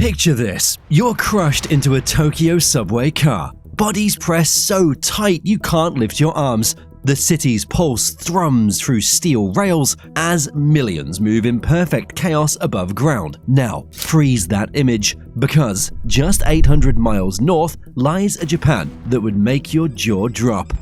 Picture this. You're crushed into a Tokyo subway car. Bodies pressed so tight you can't lift your arms. The city's pulse thrums through steel rails as millions move in perfect chaos above ground. Now, freeze that image, because just 800 miles north lies a Japan that would make your jaw drop.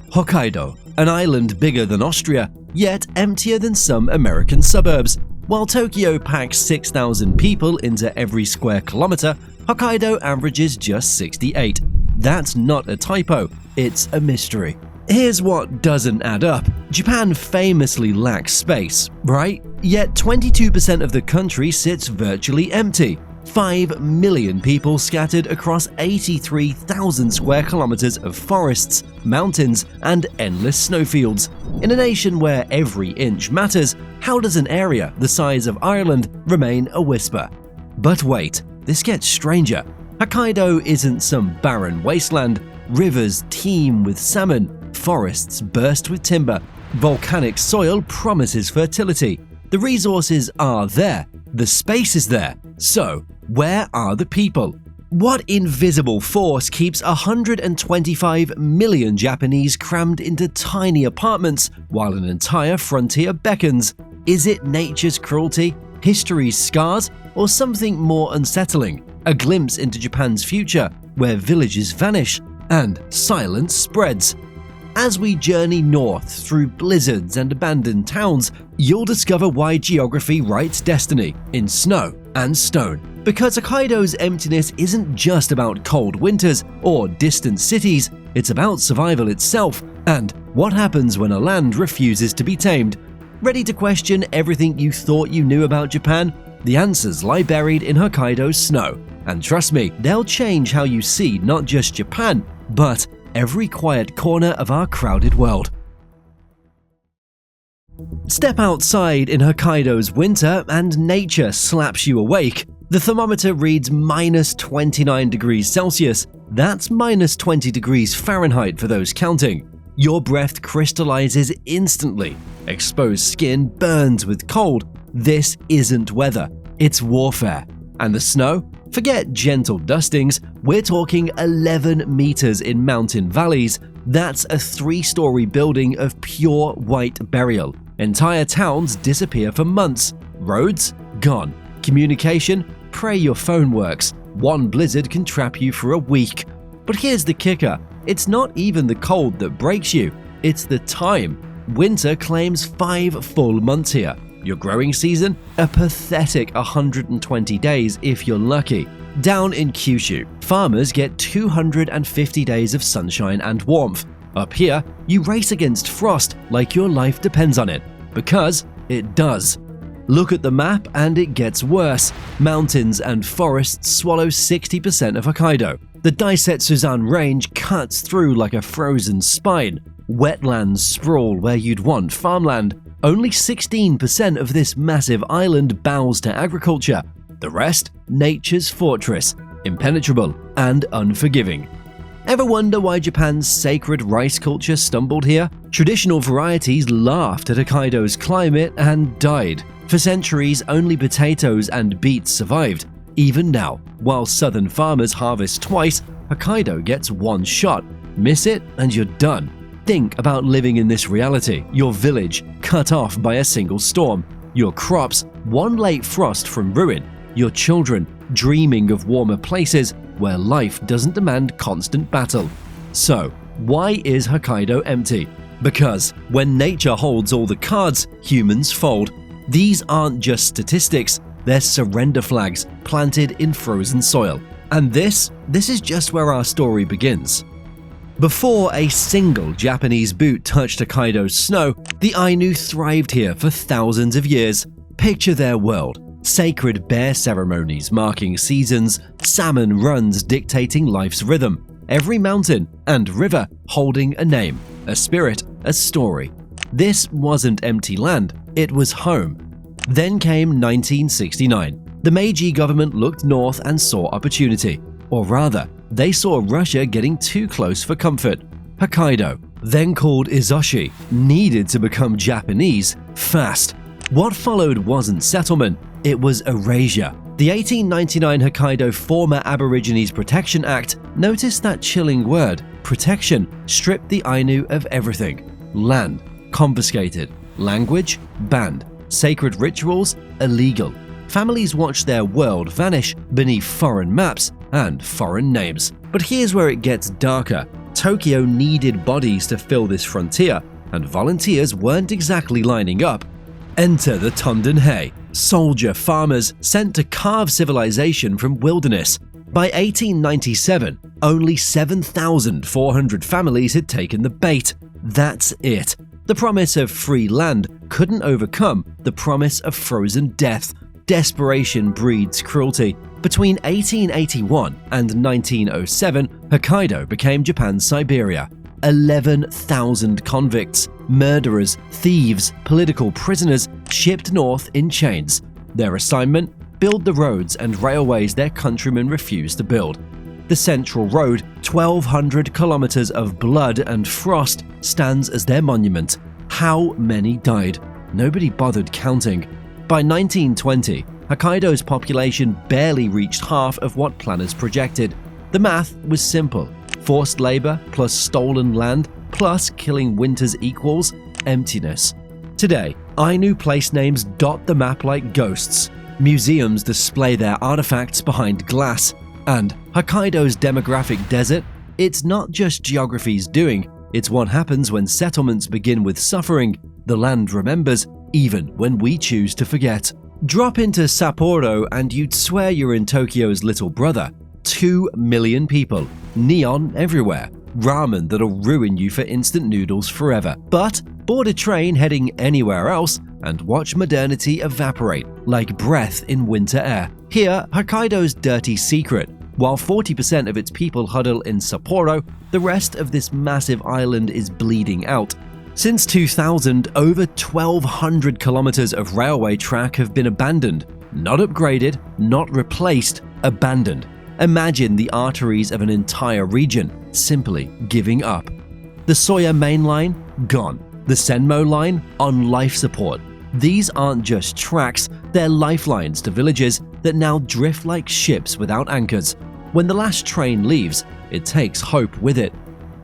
Hokkaido, an island bigger than Austria, yet emptier than some American suburbs. While Tokyo packs 6,000 people into every square kilometer, Hokkaido averages just 68. That's not a typo, it's a mystery. Here's what doesn't add up. Japan famously lacks space, right? Yet 22% of the country sits virtually empty. 5 million people scattered across 83,000 square kilometers of forests, mountains, and endless snowfields. In a nation where every inch matters, how does an area the size of Ireland remain a whisper? But wait, this gets stranger. Hokkaido isn't some barren wasteland. Rivers teem with salmon, forests burst with timber, volcanic soil promises fertility. The resources are there, the space is there. So, where are the people? What invisible force keeps 125 million Japanese crammed into tiny apartments while an entire frontier beckons? Is it nature's cruelty, history's scars, or something more unsettling? A glimpse into Japan's future, where villages vanish and silence spreads. As we journey north through blizzards and abandoned towns, you'll discover why geography writes destiny in snow and stone. Because Hokkaido's emptiness isn't just about cold winters or distant cities, it's about survival itself and what happens when a land refuses to be tamed. Ready to question everything you thought you knew about Japan? The answers lie buried in Hokkaido's snow. And trust me, they'll change how you see not just Japan, but every quiet corner of our crowded world. Step outside in Hokkaido's winter and nature slaps you awake. The thermometer reads minus 29 degrees Celsius. That's minus 20 degrees Fahrenheit for those counting. Your breath crystallizes instantly. Exposed skin burns with cold. This isn't weather, it's warfare. And the snow? Forget gentle dustings, we're talking 11 meters in mountain valleys. That's a 3-story building of pure white burial. Entire towns disappear for months. Roads? Gone. Communication? Pray your phone works. One blizzard can trap you for a week. But here's the kicker. It's not even the cold that breaks you. It's the time. Winter claims 5 full months here. Your growing season? A pathetic 120 days if you're lucky. Down in Kyushu, farmers get 250 days of sunshine and warmth. Up here, you race against frost like your life depends on it. Because it does. Look at the map and it gets worse. Mountains and forests swallow 60% of Hokkaido. The Daisetsuzan Range cuts through like a frozen spine. Wetlands sprawl where you'd want farmland. Only 16% of this massive island bows to agriculture. The rest, nature's fortress, impenetrable and unforgiving. Ever wonder why Japan's sacred rice culture stumbled here? Traditional varieties laughed at Hokkaido's climate and died. For centuries, only potatoes and beets survived. Even now, while southern farmers harvest twice, Hokkaido gets one shot. Miss it and you're done. Think about living in this reality. Your village cut off by a single storm. Your crops one late frost from ruin. Your children dreaming of warmer places where life doesn't demand constant battle. So, why is Hokkaido empty? Because when nature holds all the cards, humans fold. These aren't just statistics, they're surrender flags planted in frozen soil. And this is just where our story begins. Before a single Japanese boot touched Hokkaido's snow, the Ainu thrived here for thousands of years. Picture their world. Sacred bear ceremonies marking seasons, salmon runs dictating life's rhythm, every mountain and river holding a name, a spirit, a story. This wasn't empty land, it was home. Then came 1969. The Meiji government looked north and saw opportunity. Or rather, they saw Russia getting too close for comfort. Hokkaido, then called Izoshi, needed to become Japanese fast. What followed wasn't settlement, it was erasure. The 1899 Hokkaido Former Aborigines Protection Act noticed that chilling word, protection, stripped the Ainu of everything. Land, confiscated. Language, banned. Sacred rituals, illegal. Families watched their world vanish beneath foreign maps and foreign names. But here's where it gets darker. Tokyo needed bodies to fill this frontier, and volunteers weren't exactly lining up. Enter the Tondonhei, soldier farmers sent to carve civilization from wilderness. By 1897, only 7,400 families had taken the bait. That's it. The promise of free land couldn't overcome the promise of frozen death. Desperation breeds cruelty. Between 1881 and 1907, Hokkaido became Japan's Siberia. 11,000 convicts, murderers, thieves, political prisoners shipped north in chains. Their assignment? Build the roads and railways their countrymen refused to build. The Central Road, 1,200 kilometers of blood and frost, stands as their monument. How many died? Nobody bothered counting. By 1920, Hokkaido's population barely reached half of what planners projected. The math was simple. Forced labor plus stolen land plus killing winters equals emptiness. Today, Ainu place names dot the map like ghosts. Museums display their artifacts behind glass. And Hokkaido's demographic desert, it's not just geography's doing, it's what happens when settlements begin with suffering. The land remembers, even when we choose to forget. Drop into Sapporo and you'd swear you're in Tokyo's little brother. 2 million people, neon everywhere, ramen that'll ruin you for instant noodles forever. But board a train heading anywhere else and watch modernity evaporate like breath in winter air. Here, Hokkaido's dirty secret. While 40% of its people huddle in Sapporo, the rest of this massive island is bleeding out. Since 2000, over 1,200 kilometers of railway track have been abandoned. Not upgraded, not replaced, abandoned. Imagine the arteries of an entire region simply giving up. The Soya Main Line, gone. The Senmo Line, on life support. These aren't just tracks, they're lifelines to villages that now drift like ships without anchors. When the last train leaves, it takes hope with it.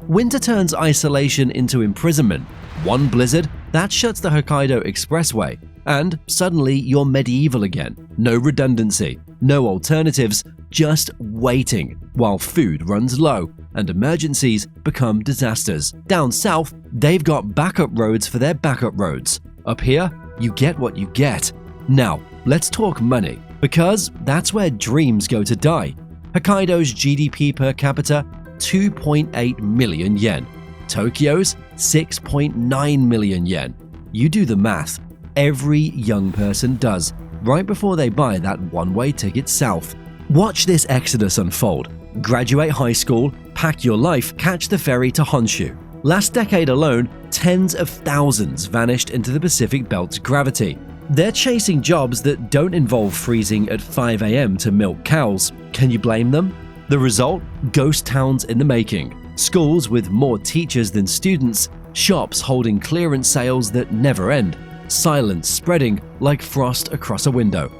Winter turns isolation into imprisonment. One blizzard, that shuts the Hokkaido Expressway, and suddenly you're medieval again. No redundancy, no alternatives, just waiting while food runs low and emergencies become disasters. Down south, they've got backup roads for their backup roads. Up here, you get what you get. Now, let's talk money, because that's where dreams go to die. Hokkaido's GDP per capita, 2.8 million yen. Tokyo's, 6.9 million yen. You do the math. Every young person does, right before they buy that one-way ticket south. Watch this exodus unfold. Graduate high school, pack your life, catch the ferry to Honshu. Last decade alone, tens of thousands vanished into the Pacific Belt's gravity. They're chasing jobs that don't involve freezing at 5 a.m. to milk cows. Can you blame them? The result? Ghost towns in the making. Schools with more teachers than students. Shops holding clearance sales that never end. Silence spreading like frost across a window.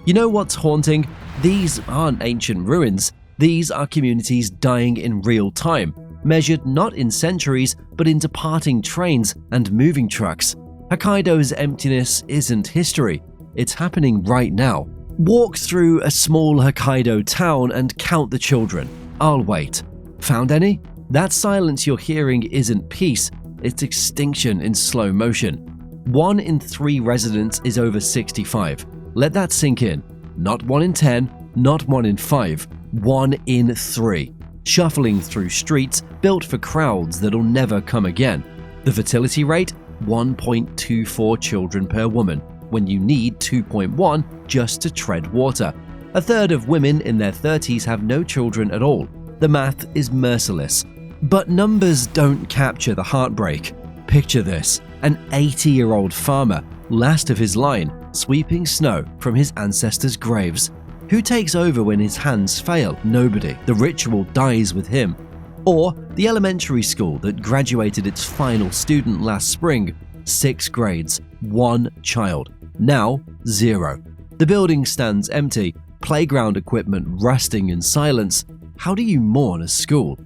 You know what's haunting? These aren't ancient ruins. These are communities dying in real time, measured not in centuries, but in departing trains and moving trucks. Hokkaido's emptiness isn't history. It's happening right now. Walk through a small Hokkaido town and count the children. I'll wait. Found any? That silence you're hearing isn't peace. It's extinction in slow motion. 1 in 3 residents is over 65. Let that sink in. Not 1 in 10, not 1 in 5. 1 in 3. Shuffling through streets built for crowds that'll never come again. The fertility rate? 1.24 children per woman, when you need 2.1 just to tread water. A third of women in their 30s have no children at all. The math is merciless. But numbers don't capture the heartbreak. Picture this, an 80-year-old farmer, last of his line, sweeping snow from his ancestors' graves. Who takes over when his hands fail? Nobody. The ritual dies with him. Or the elementary school that graduated its final student last spring, 6 grades, 1 child. Now, 0. The building stands empty, playground equipment rusting in silence, how do you mourn a school?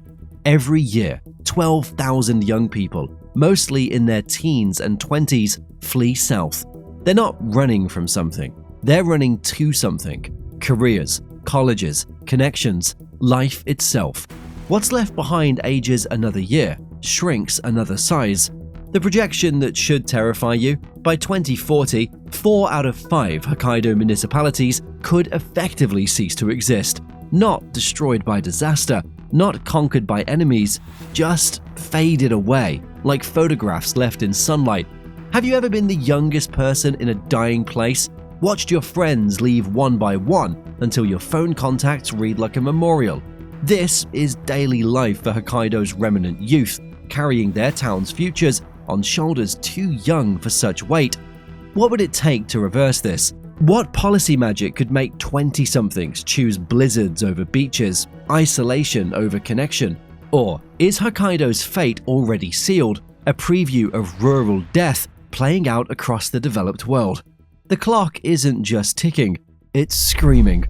Every year, 12,000 young people, mostly in their teens and 20s, flee south. They're not running from something, they're running to something. Careers, colleges, connections, life itself. What's left behind ages another year, shrinks another size. The projection that should terrify you: by 2040, 4 out of 5 Hokkaido municipalities could effectively cease to exist. Not destroyed by disaster, not conquered by enemies, just faded away, like photographs left in sunlight. Have you ever been the youngest person in a dying place? Watched your friends leave one by one until your phone contacts read like a memorial? This is daily life for Hokkaido's remnant youth, carrying their town's futures on shoulders too young for such weight. What would it take to reverse this? What policy magic could make 20-somethings choose blizzards over beaches, isolation over connection? Or is Hokkaido's fate already sealed, a preview of rural death playing out across the developed world? The clock isn't just ticking, it's screaming.